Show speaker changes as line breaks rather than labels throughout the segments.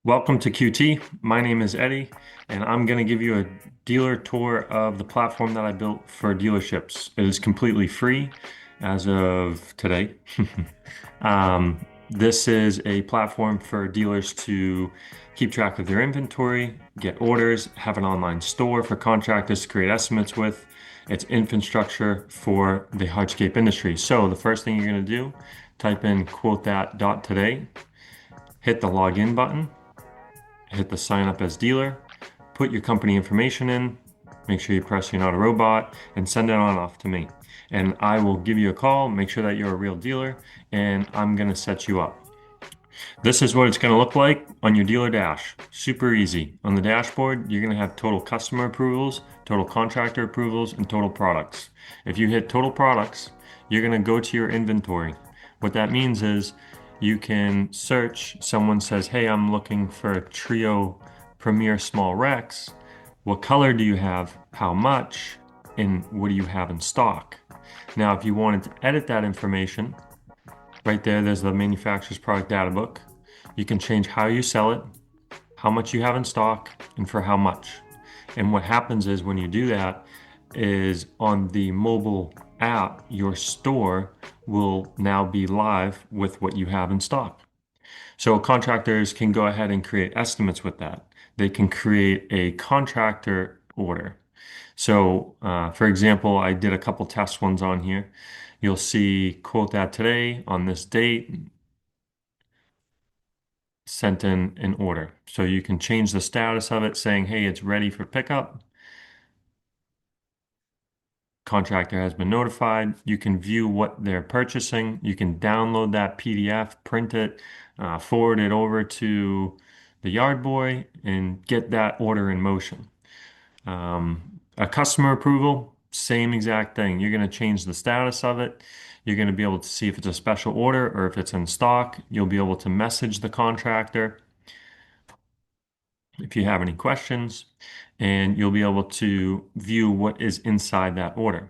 Welcome to QT. My name is Eddie, and I'm going to give you a dealer tour of the platform that I built for dealerships. It is completely free as of today. This is a platform for dealers to keep track of their inventory, get orders, have an online store for contractors to create estimates with. It's infrastructure for the hardscape industry. So the first thing you're going to do, type in quote that dot today, hit the login button, hit the sign up as dealer, put your company information in, make sure you press you're not a robot, and send it on off to me. And I will give you a call, make sure that you're a real dealer, and I'm going to set you up. This is what it's going to look like on your dealer dash. Super easy. On the dashboard, you're going to have total customer approvals, total contractor approvals, and total products. If you hit total products, you're going to go to your inventory. What that means is you can search, someone says, hey, I'm looking for a Trio Premier Small Rex. What color do you have? How much? And what do you have in stock? Now, if you wanted to edit that information, right there's the manufacturer's product data book. You can change how you sell it, how much you have in stock, and for how much. And what happens is when you do that is on the mobile app, your store will now be live with what you have in stock. So contractors can go ahead and create estimates with that. They can create a contractor order. So, for example, I did a couple test ones on here. You'll see quote that today on this date, sent in an order. So you can change the status of it saying, hey, it's ready for pickup. Contractor has been notified. You can view what they're purchasing. You can download that PDF, print it, forward it over to the yard boy, and get that order in motion. A customer approval, same exact thing. You're going to change the status of it. You're going to be able to see if it's a special order or if it's in stock. You'll be able to message the contractor if you have any questions, and you'll be able to view what is inside that order.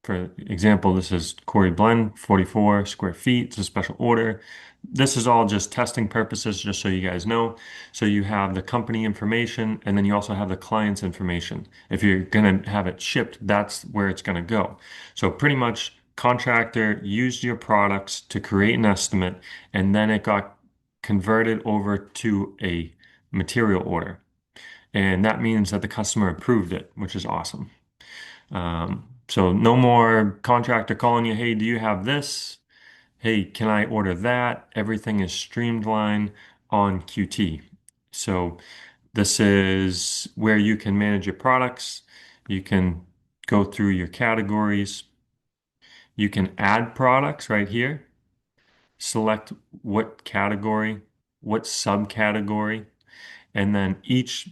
For example, this is Corey Blend, 44 square feet. It's a special order. This is all just testing purposes, just so you guys know. So you have the company information, and then you also have the client's information. If you're going to have it shipped, that's where it's going to go. So pretty much contractor used your products to create an estimate, and then it got converted over to a material order. And that means that the customer approved it, which is awesome. So no more contractor calling you, hey, do you have this? Hey, can I order that? Everything is streamlined on QT. So this is where you can manage your products. You can go through your categories. You can add products right here. Select what category, what subcategory, and then each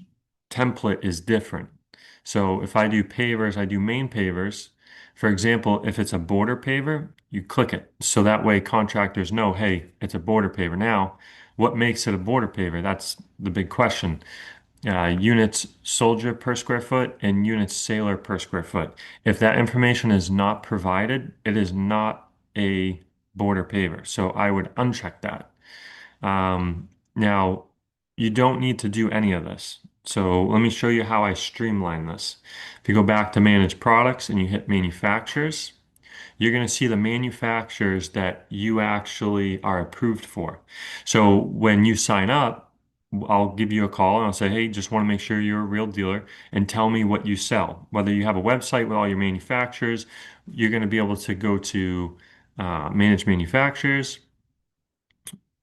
template is different. So if I do pavers, I do main pavers. For example, if it's a border paver, you click it. So that way contractors know, hey, it's a border paver. Now, what makes it a border paver? That's the big question. Units soldier per square foot and units sailor per square foot. If that information is not provided, it is not a border paver. So I would uncheck that. Now, you don't need to do any of this. So let me show you how I streamline this. If you go back to manage products and you hit manufacturers, you're going to see the manufacturers that you actually are approved for. So when you sign up, I'll give you a call and I'll say, hey, just want to make sure you're a real dealer and tell me what you sell. Whether you have a website with all your manufacturers, you're going to be able to go to manage manufacturers.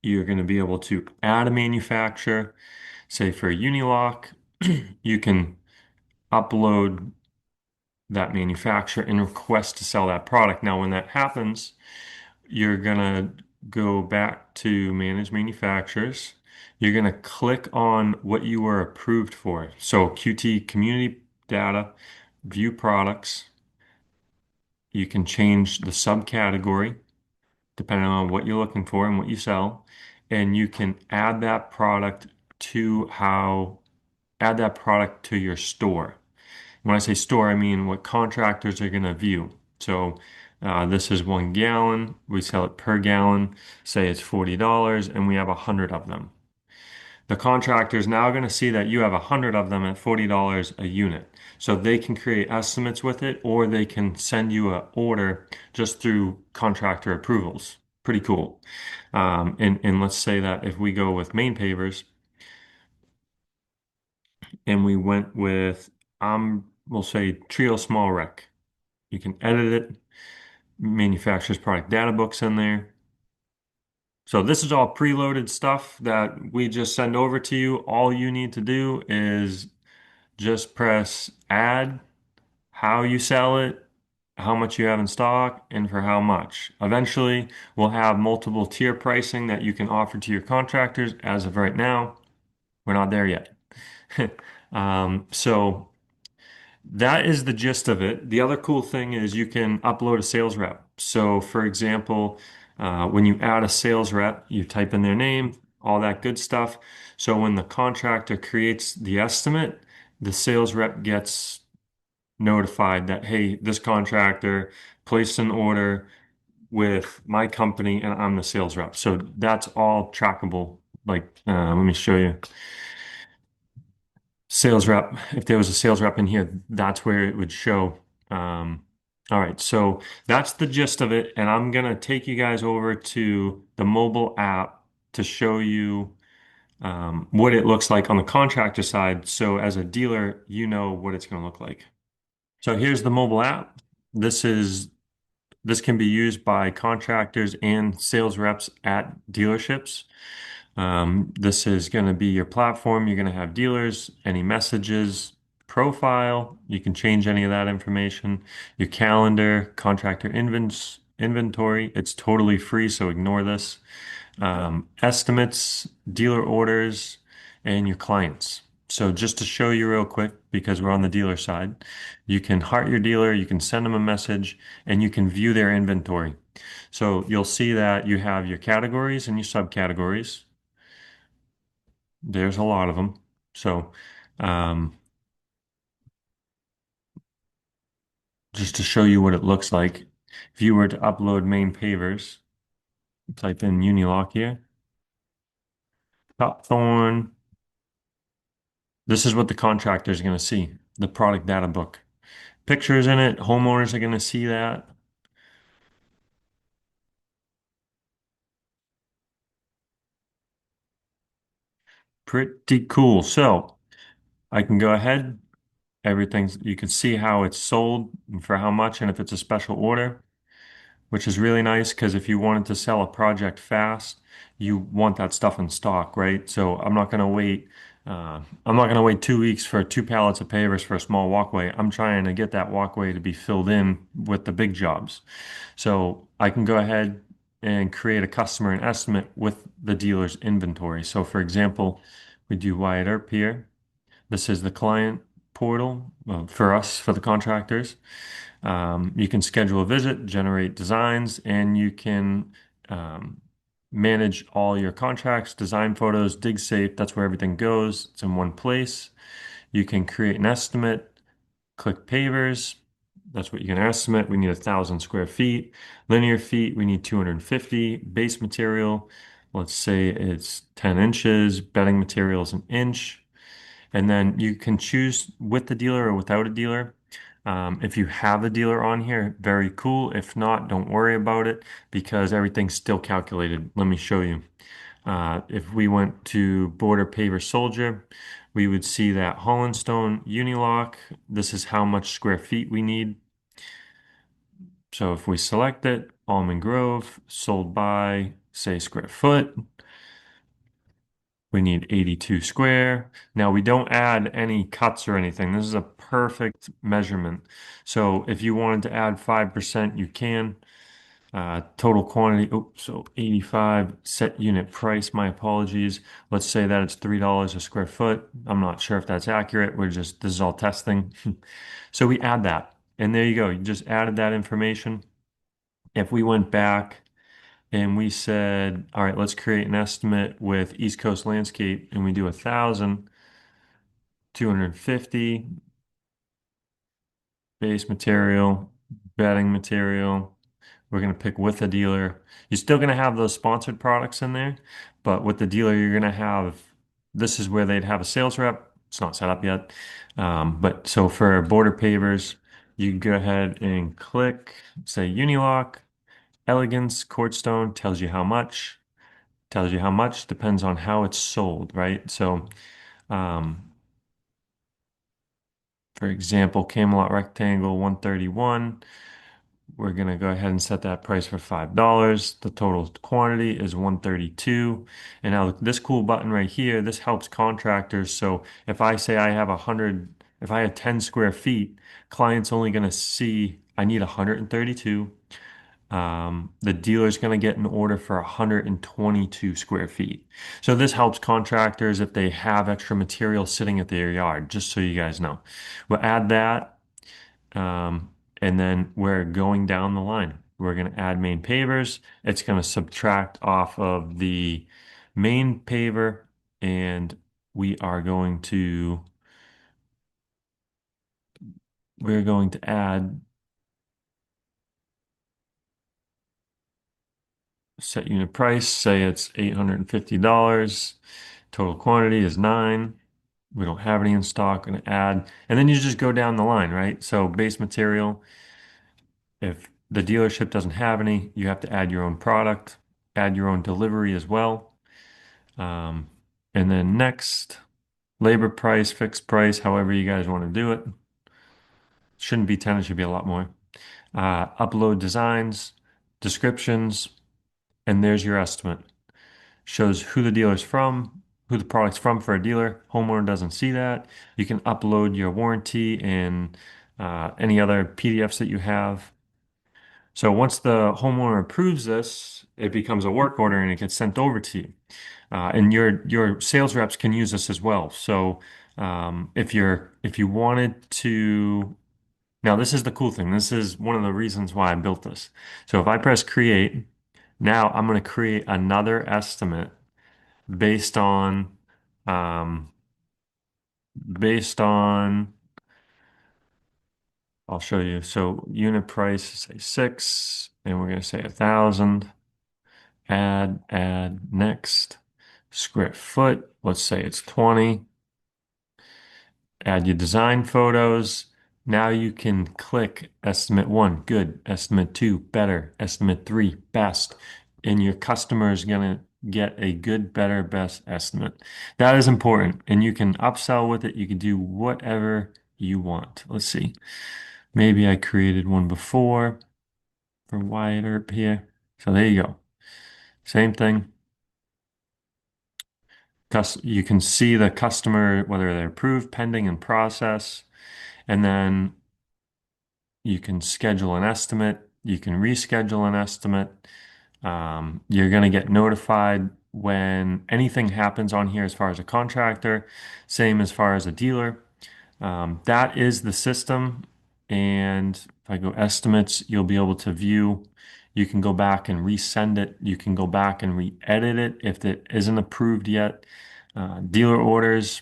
You're going to be able to add a manufacturer. Say for Unilock, you can upload that manufacturer and request to sell that product. Now, when that happens, you're gonna go back to manage manufacturers. You're gonna click on what you were approved for. So QT community data, view products. You can change the subcategory depending on what you're looking for and what you sell. And you can to how add that product to your store. When I say store, I mean what contractors are going to view. So this is 1 gallon. We sell it per gallon. Say it's $40 and we have 100 of them. The contractor is now going to see that you have 100 of them at $40 a unit. So they can create estimates with it, or they can send you an order just through contractor approvals. Pretty cool. And let's say that if we go with main pavers and we went with, we'll say Trio Small Rec. You can edit it, manufacturer's product data books in there. So this is all preloaded stuff that we just send over to you. All you need to do is just press add, how you sell it, how much you have in stock, and for how much. Eventually, we'll have multiple tier pricing that you can offer to your contractors. As of right now, we're not there yet. So that is the gist of it. The other cool thing is you can upload a sales rep. So, for example, when you add a sales rep, you type in their name, all that good stuff. So when the contractor creates the estimate, the sales rep gets notified that, hey, this contractor placed an order with my company and I'm the sales rep. So that's all trackable. Like, let me show you. Sales rep, if there was a sales rep in here, that's where it would show. All right, so that's the gist of it. And I'm gonna take you guys over to the mobile app to show you what it looks like on the contractor side. So as a dealer, you know what it's gonna look like. So here's the mobile app. This is this can be used by contractors and sales reps at dealerships. This is going to be your platform. You're going to have dealers, any messages, profile. You can change any of that information. Your calendar, contractor inventory. It's totally free, so ignore this. Estimates, dealer orders, and your clients. So just to show you real quick, because we're on the dealer side, you can heart your dealer, you can send them a message, and you can view their inventory. So you'll see that you have your categories and your subcategories. There's a lot of them. So um, just to show you what it looks like, if you were to upload main pavers, type in Unilock here, top thorn. This is what the contractor is going to see, the product data book. Pictures in it, homeowners are going to see that. Pretty cool. So I can go ahead. Everything's, you can see how it's sold and for how much, and if it's a special order, which is really nice because if you wanted to sell a project fast, you want that stuff in stock, right? So I'm not gonna wait 2 weeks for 2 pallets of pavers for a small walkway. I'm trying to get that walkway to be filled in with the big jobs. So I can go ahead and create a customer and estimate with the dealer's inventory. So for example, we do Wyatt Earp here. This is the client portal for us, for the contractors. You can schedule a visit, generate designs, and you can um, manage all your contracts, design photos, dig safe. That's where everything goes. It's in one place. You can create an estimate, click pavers. That's what you can estimate. We need 1,000 square feet. Linear feet, we need 250. Base material, let's say it's 10 inches. Bedding material is an inch. And then you can choose with the dealer or without a dealer. If you have a dealer on here, very cool. If not, don't worry about it because everything's still calculated. Let me show you. If we went to Border Paver Soldier, we would see that Holland Stone Unilock. This is how much square feet we need. So if we select it, Almond Grove, sold by, say, square foot, we need 82 square. Now we don't add any cuts or anything. This is a perfect measurement. So if you wanted to add 5%, you can. Total quantity, oh, so 85 set unit price, my apologies. Let's say that it's $3 a square foot. I'm not sure if that's accurate. This is all testing. So we add that. And there you go. You just added that information. If we went back and we said, all right, let's create an estimate with East Coast Landscape, and we do 1,250 base material, bedding material. We're going to pick with a dealer. You're still going to have those sponsored products in there, but with the dealer, you're going to have this is where they'd have a sales rep. It's not set up yet. But so for border pavers, you go ahead and click, say Unilock, Elegance, Cordstone, tells you how much, depends on how it's sold, right? So, um, for example, Camelot Rectangle 131. We're gonna go ahead and set that price for $5. The total quantity is 132. And now this cool button right here, this helps contractors. So if I say I have 100, if I have 10 square feet, client's only gonna see I need 132. The dealer's going to get an order for 122 square feet. So this helps contractors if they have extra material sitting at their yard, just so you guys know. We'll add that, and then we're going down the line. We're going to add main pavers. It's going to subtract off of the main paver, and we are going to we're going to add set unit price, say it's $850. Total quantity is 9. We don't have any in stock. Going to add, and then you just go down the line, right? So base material, if the dealership doesn't have any, you have to add your own product, add your own delivery as well. Um, and then next, labor price, fixed price, however you guys want to do it. Shouldn't be 10, it should be a lot more. Upload designs, descriptions, and there's your estimate. Shows who the dealer's from, who the product's from for a dealer. Homeowner doesn't see that. You can upload your warranty and any other PDFs that you have. So once the homeowner approves this, it becomes a work order and it gets sent over to you. And your sales reps can use this as well. So if you wanted to, now this is the cool thing. This is one of the reasons why I built this. So if I press create, now I'm going to create another estimate based on um, based on I'll show you. So unit price, say 6, and we're going to say 1,000. Add next. Square foot, let's say it's 20. Add your design photos. Now you can click estimate 1, good, estimate 2, better, estimate 3, best, and your customer is going to get a good, better, best estimate. That is important, and you can upsell with it. You can do whatever you want. Let's see. Maybe I created one before for Wyatt Earp here. So there you go. Same thing. You can see the customer, whether they're approved, pending, and process, and then you can schedule an estimate. You can reschedule an estimate. You're going to get notified when anything happens on here as far as a contractor, same as far as a dealer. That is the system. And if I go estimates, you'll be able to view. You can go back and resend it. You can go back and re-edit it if it isn't approved yet. Dealer orders,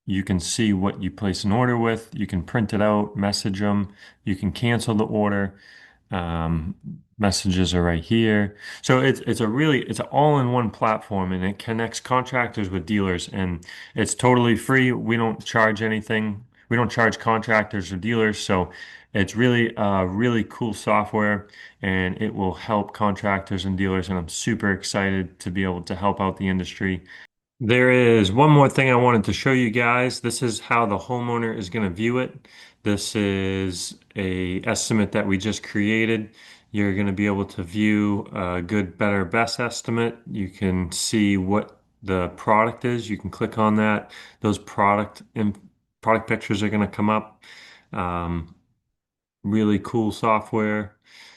you can see what you place an order with. You can print it out, message them. You can cancel the order. Um, Messages are right here. So it's an all-in-one platform and it connects contractors with dealers and it's totally free. We don't charge anything. We don't charge contractors or dealers. So it's really cool software and it will help contractors and dealers. And I'm super excited to be able to help out the industry. There is one more thing I wanted to show you guys. This is how the homeowner is going to view it. This is a estimate that we just created. You're going to be able to view a good, better, best estimate. You can see what the product is. You can click on that. Those product pictures are going to come up. Um, Really cool software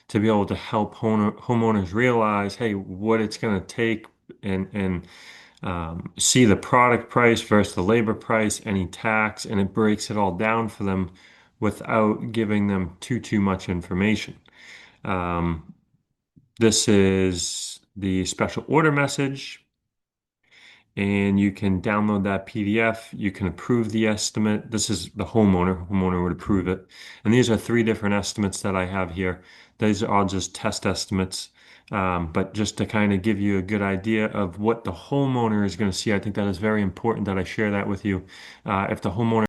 to be able to help homeowners realize, hey, what it's going to take and see the product price versus the labor price, any tax, and it breaks it all down for them without giving them too much information. Um, this is the special order message, and you can download that PDF. You can approve the estimate. This is the homeowner. Homeowner would approve it. And these are 3 different estimates that I have here. These are all just test estimates. But just to kind of give you a good idea of what the homeowner is going to see, I think that is very important that I share that with you. If the homeowner